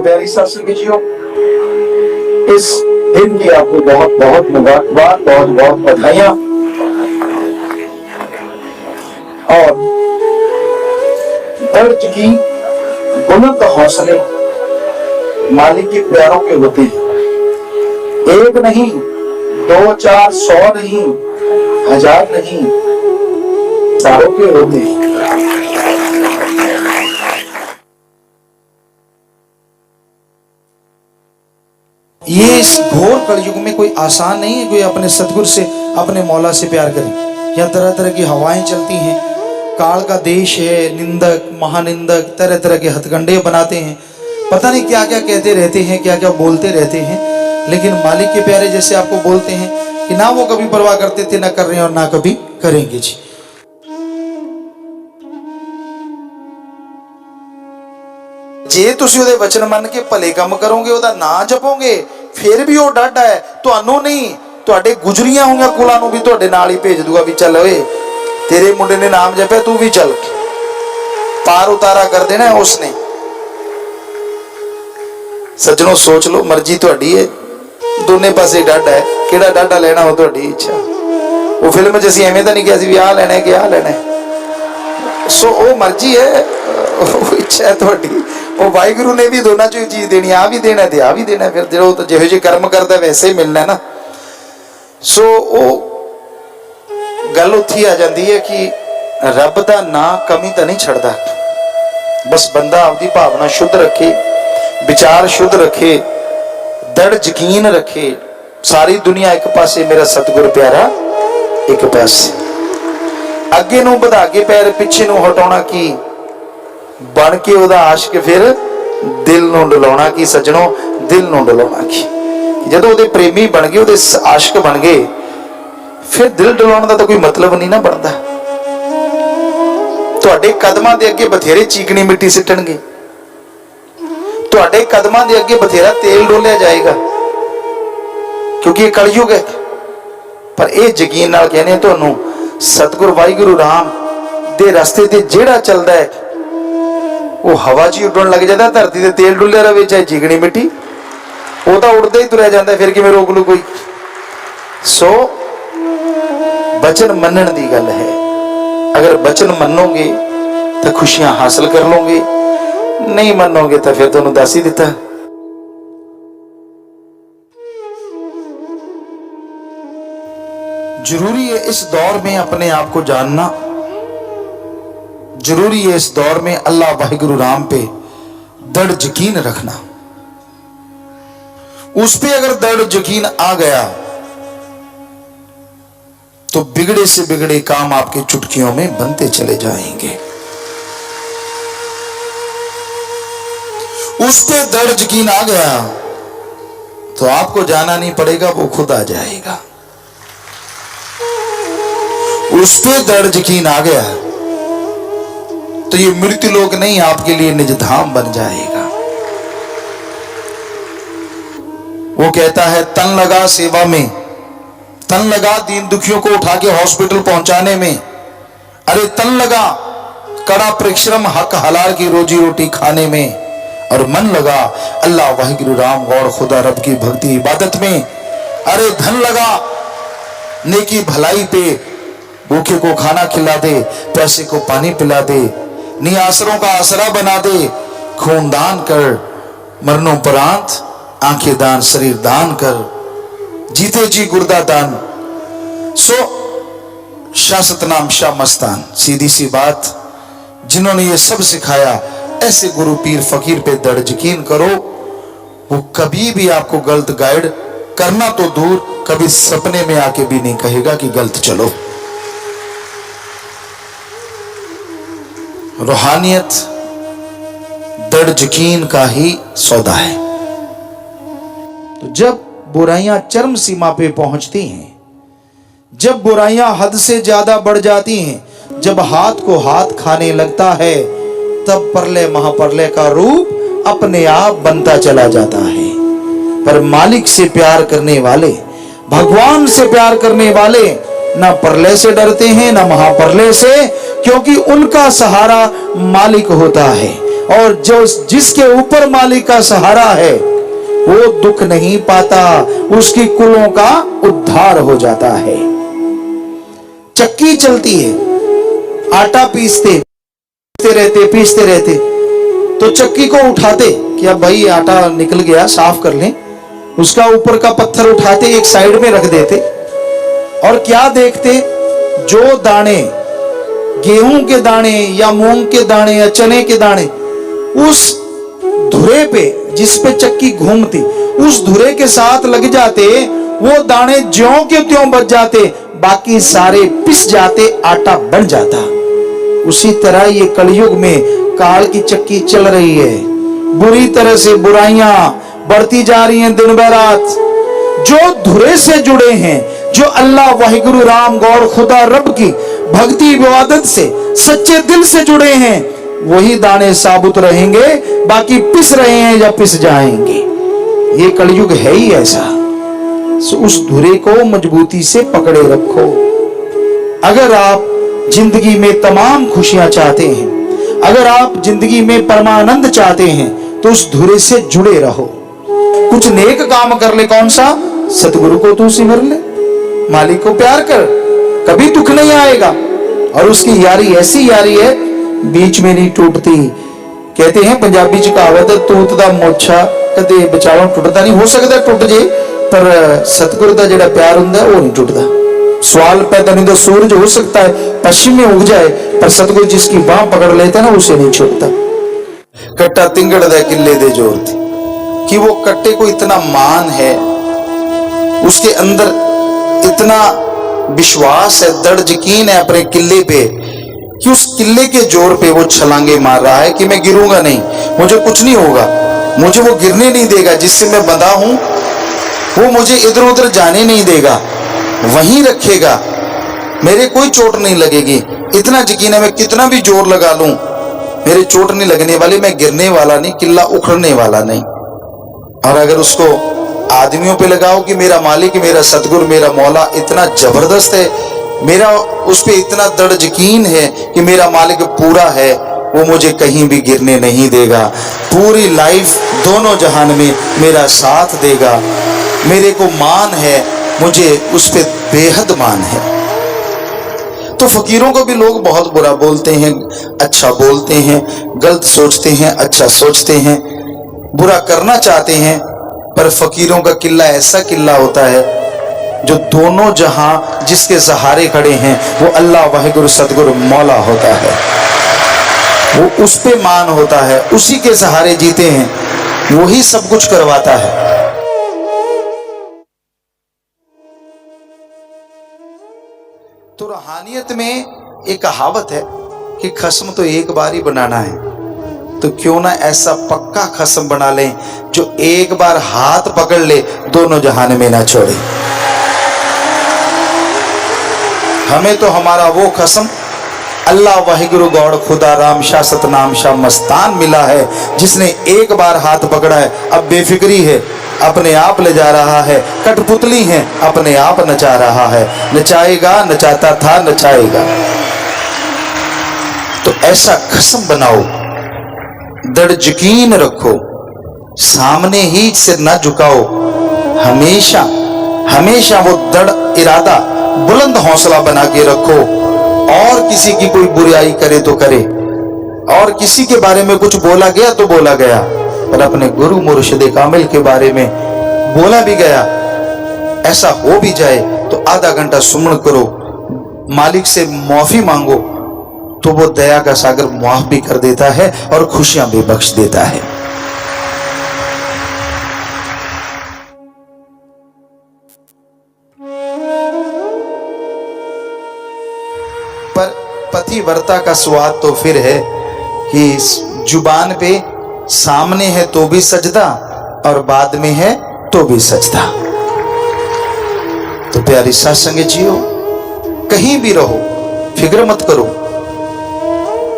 प्यारी साथ संगीजियों, इस दिन की आपको बहुत बहुत मुबारकबाद, बहुत बहुत बधाइयां। और दर्ज की बुलंद हौसले मालिक के प्यारों के होते हैं। एक नहीं, 2 4 100 नहीं, 1000 नहीं, सारों के होते हैं। ये इस घोर कलयुग में कोई आसान नहीं है कोई अपने सतगुरु से, अपने मौला से प्यार करे। यहाँ तरह तरह की हवाएं चलती हैं, काल का देश है, निंदक महानिंदक तरह तरह के हथकंडे बनाते हैं, पता नहीं क्या क्या कहते रहते हैं, क्या क्या बोलते रहते हैं। लेकिन मालिक के प्यारे जैसे आपको बोलते हैं कि ना वो कभी परवाह करते थे, ना कर रहे हैं और ना कभी करेंगे जी। जे तुसी ਉਹਦੇ वचन मन के भले काम करोगे, ਉਹਦਾ ਨਾਂ जपोगे, फिर भी वो डाढ़ा है ਤੁਹਾਨੂੰ नहीं, ਤੁਹਾਡੇ गुजरिया ਹੋਈਆਂ ਕੁਲਾਂ ਨੂੰ भी ਤੁਹਾਡੇ ਨਾਲ ही भेज दूंगा भी चल ओए तेरे मुंडे ने नाम जपे, तू भी चल, पार उतारा कर देना है उसने। सज्जनों सोच लो, मर्जी ਤੁਹਾਡੀ है, दोने पासे डाढ़ा है, ਕਿਹੜਾ डाढ़ा लेना हो ਤੁਹਾਡੀ इच्छा। वो फिल्म 'ਚ ਅਸੀਂ ਐਵੇਂ ਤਾਂ ਨਹੀਂ ਕਿਹਾ ਸੀ ਵੀ ਆਹ ਲੈਣਾ ਹੈ ਕਿ ਆਹ ਲੈਣਾ है। सो वो मर्जी है, वो इच्छा है ਤੁਹਾਡੀ। ਉਹ ਵਾਹਿਗੁਰੂ ਨੇ ਵੀ ਦੋਨਾਂ ਚੋਂ ਹੀ ਚੀਜ਼ ਦੇਣੀ, ਆ ਵੀ ਦੇਣਾ ਤੇ ਆ ਵੀ ਦੇਣਾ। ਫਿਰ ਜਿਹੜਾ ਉਹ ਜਿਹੋ ਜਿਹੇ ਕਰਮ ਕਰਦਾ ਵੈਸੇ ਹੀ ਮਿਲਣਾ ਨਾ। ਸੋ ਉਹ ਗੱਲ ਉੱਥੇ ਆ ਜਾਂਦੀ ਹੈ ਕਿ ਰੱਬ ਦਾ ਨਾਂ ਕਮੀ ਤਾਂ ਨਹੀਂ ਛੱਡਦਾ। ਬਸ ਬੰਦਾ ਆਪਦੀ ਭਾਵਨਾ ਸ਼ੁੱਧ ਰੱਖੇ, ਵਿਚਾਰ शुद्ध रखे, दृढ़ यकीन रखे। सारी दुनिया एक पासे, मेरा सतगुर प्यारा एक पासे। अगे नूं वधा के पैर, पिछे नूं हटाउणा की, बन के ओहदा आशिक फिर दिल नूं डलाउणा की। सज्जणों, दिल नूं डलाउणा की। जदों ओहदे प्रेमी बन गए, ओहदे आशिक बन गए, फिर दिल डलाउण दा तां कोई मतलब नहीं ना बनदा। तुहाडे कदमां दे अगे बथेरे चीकनी मिट्टी सिੱਟਣਗੇ, ਤੁਹਾਡੇ ਕਦਮਾਂ ਦੇ ਅੱਗੇ ਬਥੇਰਾ ਤੇਲ ਡੋਲਿਆ ਜਾਏਗਾ, ਕਿਉਂਕਿ ਇਹ ਕਲਯੁਗ ਹੈ। ਪਰ ਇਹ ਯਕੀਨ ਨਾਲ ਕਹਿੰਦੇ ਆ ਤੁਹਾਨੂੰ, ਸਤਿਗੁਰ ਵਾਹਿਗੁਰੂ ਰਾਮ ਦੇ ਰਸਤੇ ਤੇ ਜਿਹੜਾ ਚੱਲਦਾ ਹੈ ਉਹ ਹਵਾ 'ਚ ਉੱਡਣ ਲੱਗ ਜਾਂਦਾ। ਧਰਤੀ ਤੇ ਤੇਲ ਡੁੱਲਿਆ ਰਹੇ ਚਾਹੇ ਚੀਕਣੀ ਮਿੱਟੀ, ਉਹ ਤਾਂ ਉੜਦਾ ਹੀ ਤੁਰਿਆ ਜਾਂਦਾ, ਫਿਰ ਕਿਵੇਂ ਰੋਕ ਲੂ ਕੋਈ। ਸੋ ਬਚਨ ਮੰਨਣ ਦੀ ਗੱਲ ਹੈ। ਅਗਰ ਬਚਨ ਮੰਨੋਗੇ ਤਾਂ ਖੁਸ਼ੀਆਂ ਹਾਸਲ ਕਰ ਲਓਗੇ, नहीं मनोगे तो फिर तुहानू दस ही दिता। जरूरी है इस दौर में अपने आप को जानना, जरूरी है इस दौर में अल्लाह वाहिगुरु राम पे दृढ़ यकीन रखना। उस पे अगर दृढ़ यकीन आ गया तो बिगड़े से बिगड़े काम आपके चुटकियों में बनते चले जाएंगे। उस पे दृढ़ यकीन आ गया तो आपको जाना नहीं पड़ेगा, वो खुद आ जाएगा। उस पे दृढ़ यकीन आ गया तो ये मृत्यु लोक नहीं, आपके लिए निज धाम बन जाएगा। वो कहता है, तन लगा सेवा में, तन लगा दीन दुखियों को उठा के हॉस्पिटल पहुंचाने में, अरे तन लगा कड़ा परिश्रम हक हलाल की रोजी रोटी खाने में, और मन लगा अल्लाह वाहिगुरु राम गौर खुदा रब की भक्ति इबादत में। अरे धन लगा नेकी भलाई पे, भूखे को खाना खिला दे, प्यासे को पानी पिला दे, निआसरों का आसरा बना दे, खून दान कर, मरणोपरांत आंखें दान, शरीर दान कर, जीते जी गुर्दा दान। सो शाह सतनाम शाह मस्तान, सीधी सी बात, जिन्होंने ये सब सिखाया, ऐसे गुरु पीर फकीर पे दृढ़ यकीन करो। वो कभी भी आपको गलत गाइड करना तो दूर, कभी सपने में आके भी नहीं कहेगा कि गलत चलो। रूहानियत दृढ़ यकीन का ही सौदा है। तो जब बुराइयां चरम सीमा पे पहुंचती हैं, जब बुराइयां हद से ज्यादा बढ़ जाती हैं, जब हाथ को हाथ खाने लगता है, तब प्रलय महाप्रलय का रूप अपने आप बनता चला जाता है। पर मालिक से प्यार करने वाले, भगवान से प्यार करने वाले, ना प्रलय से डरते हैं ना महाप्रलय से, क्योंकि उनका सहारा मालिक होता है। और जो जिसके ऊपर मालिक का सहारा है वो दुख नहीं पाता, उसकी कुलों का उद्धार हो जाता है। चक्की चलती है, आटा पीसते रहते तो चक्की को उठाते कि अब भाई आटा निकल गया, साफ कर लें, उसका ऊपर का पत्थर उठाते एक साइड में रख देते और क्या देखते, जो दाने गेहूं के दाने या मूंग के दाने या चने के दाने उस धुरे पे जिस पे चक्की घूमती उस धुरे के साथ लग जाते, वो दाने ज्यों के त्यों बच जाते, बाकी सारे पिस जाते, आटा बन जाता। उसी तरह ये कलयुग में काल की चक्की चल रही है, बुरी तरह से बुराइयां बढ़ती जा रही हैं दिन ब रात। जो धुरे से जुड़े हैं, जो अल्लाह वाहिगुरु राम गौर खुदा रब की भक्ति इबादत से सच्चे दिल से जुड़े हैं, वही दाने साबुत रहेंगे, बाकी पिस रहे हैं या पिस जाएंगे। ये कलयुग है ही ऐसा। उस धुरे को मजबूती से पकड़े रखो। अगर आप जिंदगी में तमाम खुशियां चाहते हैं, अगर आप जिंदगी में परमानंद चाहते हैं, तो उस धुरे से जुड़े रहो। कुछ नेक काम कर ले, कौन सा? सतगुरु को तू सिमर ले, मालिक को प्यार कर, कभी दुख नहीं आएगा। और उसकी यारी ऐसी यारी है, बीच में नहीं टूटती। कहते हैं पंजाबी च कहावत, तूत दा मोछा कदे विचालों टुटदा नहीं, हो सकता टुट जे, पर सतगुरु दा जिहड़ा प्यार हुंदा वो नहीं टुटदा। सवाल पैदा नहीं, तो सूरज हो सकता है पश्चिम में उग जाए, पर सतगुरु जिसकी बाह पकड़ लेता है ना, उसे नहीं छोड़ता। कट्टा तिंगड़ दे किले दे जोर थी, कि वो कट्टे को इतना मान है, उसके अंदर इतना विश्वास है, दृढ़ यकीन है अपने किले पे, कि उस किले के जोर पे वो छलांगे मार रहा है कि मैं गिरूंगा नहीं, मुझे कुछ नहीं होगा, मुझे वो गिरने नहीं देगा, जिससे मैं बंधा हूं वो मुझे इधर उधर जाने नहीं देगा, वहीं रखेगा, मेरे कोई चोट नहीं लगेगी। इतना यकीन है, मैं कितना भी जोर लगा लूं मेरे चोट नहीं लगने वाली, मैं गिरने वाला नहीं, किला उखड़ने वाला नहीं। और अगर उसको आदमियों पे लगाओ कि मेरा मालिक, मेरा सतगुरु, मेरा मौला इतना जबरदस्त है, मेरा उस पे इतना दृढ़ यकीन है कि मेरा मालिक पूरा है, वो मुझे कहीं भी गिरने नहीं देगा, पूरी लाइफ दोनों जहान में मेरा साथ देगा, मेरे को मान है, मुझे उस पे बेहद मान है। तो फकीरों को भी लोग बहुत बुरा बोलते हैं, अच्छा बोलते हैं, गलत सोचते हैं, अच्छा सोचते हैं, बुरा करना चाहते हैं, पर फकीरों का किला ऐसा किला होता है जो दोनों जहां जिसके सहारे खड़े हैं वो अल्लाह वाहिगुरु सतगुरु मौला होता है, वो उस पे मान होता है, उसी के सहारे जीते हैं, वही सब कुछ करवाता है। तो रूहानियत में एक कहावत है कि खस्म तो एक बार ही बनाना है, तो क्यों ना ऐसा पक्का खस्म बना लें जो एक बार हाथ पकड़ ले दोनों जहान में ना छोड़े। हमें तो हमारा वो खस्म अल्लाह वाहिगुरु गौड़ खुदा राम शाह सतनाम शाह मस्तान मिला है, जिसने एक बार हाथ पकड़ा है, अब बेफिक्री है, अपने आप ले जा रहा है, कठपुतली है, अपने आप नचा रहा है, नचाएगा, नचाता था, नचाएगा। तो ऐसा खस्म बनाओ, दृढ़ यकीन रखो, सामने ही सिर ना झुकाओ, हमेशा हमेशा वो दृढ़ इरादा, बुलंद हौसला बना के रखो। और किसी की कोई बुराई करे तो करे, और किसी के बारे में कुछ बोला गया तो बोला गया, पर अपने गुरु मुर्शिद कामिल के बारे में बोला भी गया, ऐसा हो भी जाए तो आधा घंटा सुमन करो, मालिक से माफी मांगो, तो वो दया का सागर माफ भी कर देता है और खुशियां भी बख्श देता है। पर पतिव्रता का स्वाद तो फिर है कि जुबान पे सामने है तो भी सजदा और बाद में है तो भी सजदा। तो प्यारी सत्संग जियो, कहीं भी रहो, फिक्र मत करो,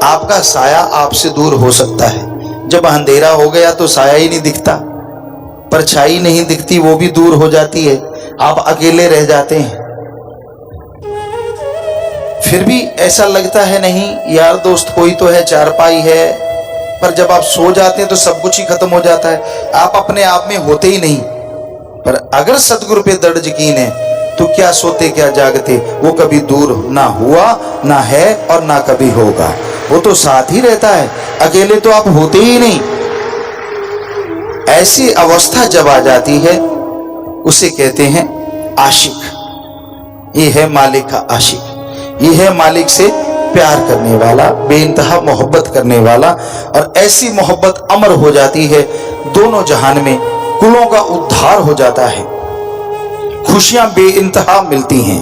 आपका साया आपसे दूर हो सकता है। जब अंधेरा हो गया तो साया ही नहीं दिखता, परछाई नहीं दिखती, वो भी दूर हो जाती है, आप अकेले रह जाते हैं। फिर भी ऐसा लगता है नहीं यार दोस्त कोई तो है, चारपाई है, पर जब आप सो जाते हैं तो सब कुछ ही खत्म हो जाता है, आप अपने आप में होते ही नहीं। पर अगर सतगुरु पे दृढ़ यकीन है तो क्या सोते क्या जागते, वो कभी दूर ना हुआ, ना है और ना कभी होगा, वो तो साथ ही रहता है, अकेले तो आप होते ही नहीं। ऐसी अवस्था जब आ जाती है उसे कहते हैं आशिक। ये है मालिक का आशिक, ये है मालिक से प्यार करने वाला, बेइंतहा मोहब्बत करने वाला। और ऐसी मोहब्बत अमर हो जाती है, दोनों जहान में कुलों का उद्धार हो जाता है, खुशियां बेइंतहा मिलती हैं,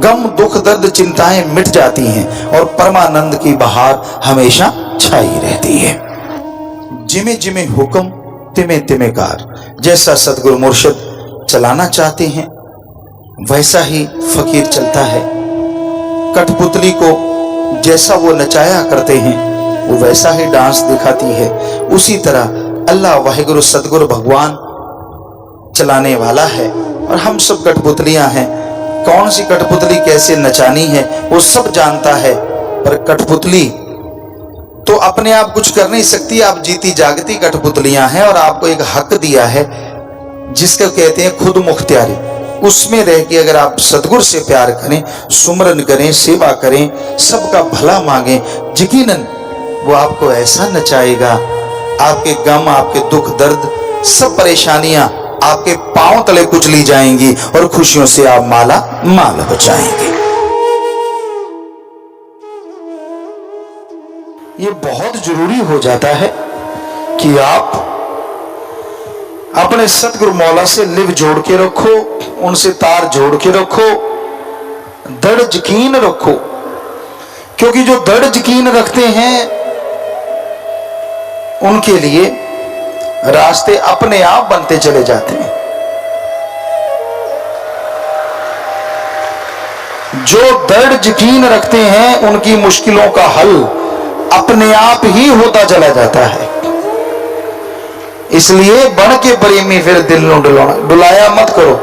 गम दुख दर्द चिंताएं मिट जाती हैं और परमानंद की बहार हमेशा छाई रहती है। जिमे जिमे हुक्म तिमे तिमे कार, जैसा सतगुरु मुर्शिद चलाना चाहते हैं वैसा ही फकीर चलता है। कठपुतली को जैसा वो नचाया करते हैं वो वैसा ही डांस दिखाती है, उसी तरह अल्लाह वाहिगुरु सतगुरु भगवान चलाने वाला है और हम सब कठपुतलियां हैं। कौन सी कठपुतली कैसे नचानी है वो सब जानता है, पर कठपुतली तो अपने आप कुछ कर नहीं सकती, आप जीती जागती कठपुतलियां हैं और आपको एक हक दिया है जिसको कहते हैं खुद मुख्तियारी। उसमें रह के अगर आप सतगुरु से प्यार करें, सुमरन करें, सेवा करें, सबका भला मांगें, यकीनन वो आपको ऐसा नचाएगा, आपके गम, आपके दुख दर्द, सब परेशानियां आपके पांव तले कुचली जाएंगी और खुशियों से आप माला माल हो जाएंगे। ये बहुत जरूरी हो जाता है कि आप अपने सतगुरु मौला से लिव जोड़ के रखो, उनसे तार जोड़ के रखो, दृढ़ यकीन रखो, क्योंकि जो दृढ़ यकीन रखते हैं उनके लिए रास्ते अपने आप बनते चले जाते हैं। जो दृढ़ यकीन रखते हैं उनकी मुश्किलों का हल अपने आप ही होता चला जाता है। इसलिए बन के प्रेमी फिर दिल नु डुलाया मत करो।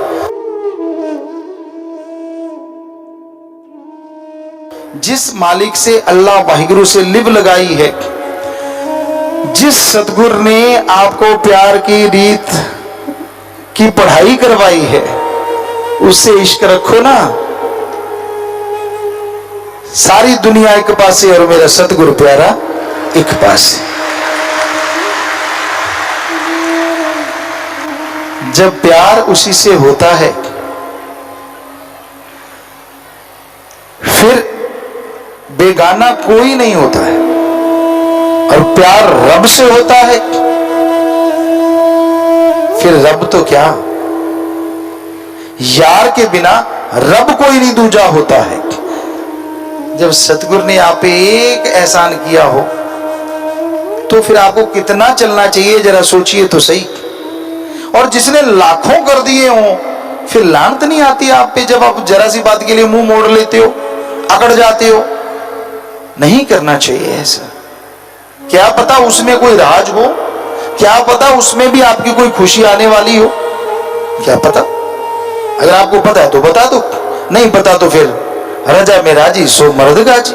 जिस मालिक से अल्लाह वाहिगुरु से लिव लगाई है, जिस सतगुरु ने आपको प्यार की रीत की पढ़ाई करवाई है, उससे इश्क रखो ना। सारी दुनिया एक पासे और मेरा सतगुरु प्यारा एक पासे। जब प्यार उसी से होता है फिर बेगाना कोई नहीं होता है, और प्यार रब से होता है फिर रब तो क्या, यार के बिना रब कोई नहीं दूजा होता है। जब सतगुरु ने आप पे एक एहसान किया हो तो फिर आपको कितना चलना चाहिए जरा सोचिए तो सही। और जिसने लाखों कर दिए हो फिर लानत नहीं आती आप पे जब आप जरा सी बात के लिए मुंह मोड़ लेते हो, अकड़ जाते हो। नहीं करना चाहिए ऐसा। क्या पता उसमें कोई राज हो, क्या पता उसमें भी आपकी कोई खुशी आने वाली हो, क्या पता। अगर आपको पता है तो बता दो, नहीं पता तो फिर रजा में राजी सो मर्द गाजी।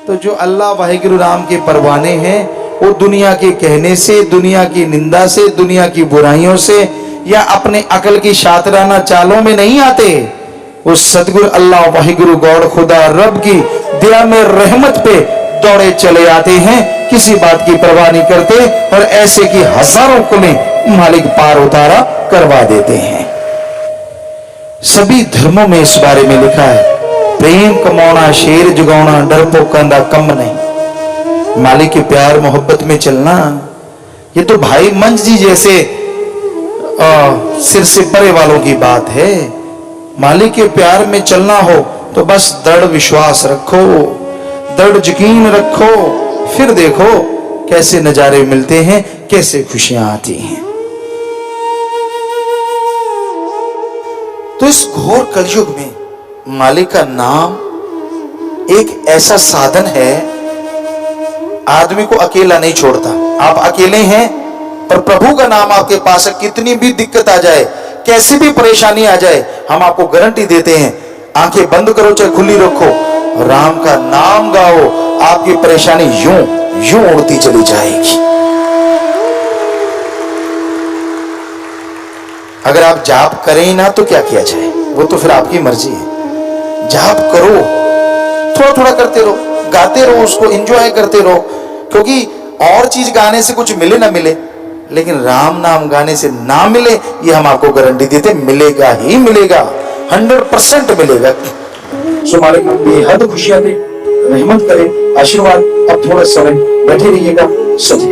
तो जो अल्लाह वाहिगुरु राम के परवाने हैं वो दुनिया के कहने से, दुनिया की निंदा से, दुनिया की बुराइयों से या अपने अकल की शातराना चालों में नहीं आते। वो सतगुरु अल्लाह वाहिगुरु गौड़ खुदा रब की दया में रहमत पे दौड़े चले आते हैं, किसी बात की परवाह नहीं करते, और ऐसे की हजारों कुलें मालिक पार उतारा करवा देते हैं। सभी धर्मों में इस बारे में लिखा है, प्रेम कमाना शेर जगाना डरपोकां दा कम नहीं। मालिक के प्यार मोहब्बत में चलना, ये तो भाई मंच जी जैसे सिर से परे वालों की बात है। मालिक के प्यार में चलना हो तो बस दृढ़ विश्वास रखो, दृढ़ यकीन रखो, फिर देखो कैसे नजारे मिलते हैं, कैसे खुशियां आती हैं। तो इस घोर कलयुग में मालिक का नाम एक ऐसा साधन है, आदमी को अकेला नहीं छोड़ता। आप अकेले हैं पर प्रभु का नाम आपके पास है, कितनी भी दिक्कत आ जाए, कैसी भी परेशानी आ जाए, हम आपको गारंटी देते हैं आंखें बंद करो चाहे खुली रखो, राम का नाम गाओ, आपकी परेशानी यूं यूं उड़ती चली जाएगी। अगर आप जाप करें ही ना तो क्या किया जाए, वो तो फिर आपकी मर्जी है। जाप करो, थोड़ा थोड़ा करते रहो, गाते रहो, उसको एंजॉय करते रहो, क्योंकि और चीज गाने से कुछ मिले ना मिले, लेकिन राम नाम गाने से ना मिले ये हम आपको गारंटी देते, मिलेगा ही मिलेगा, 100% मिलेगा। सो मालिक बेहद खुशियां दे, रहमत करे, आशीर्वाद। अब थोड़ा समय बैठे रहिएगा, सच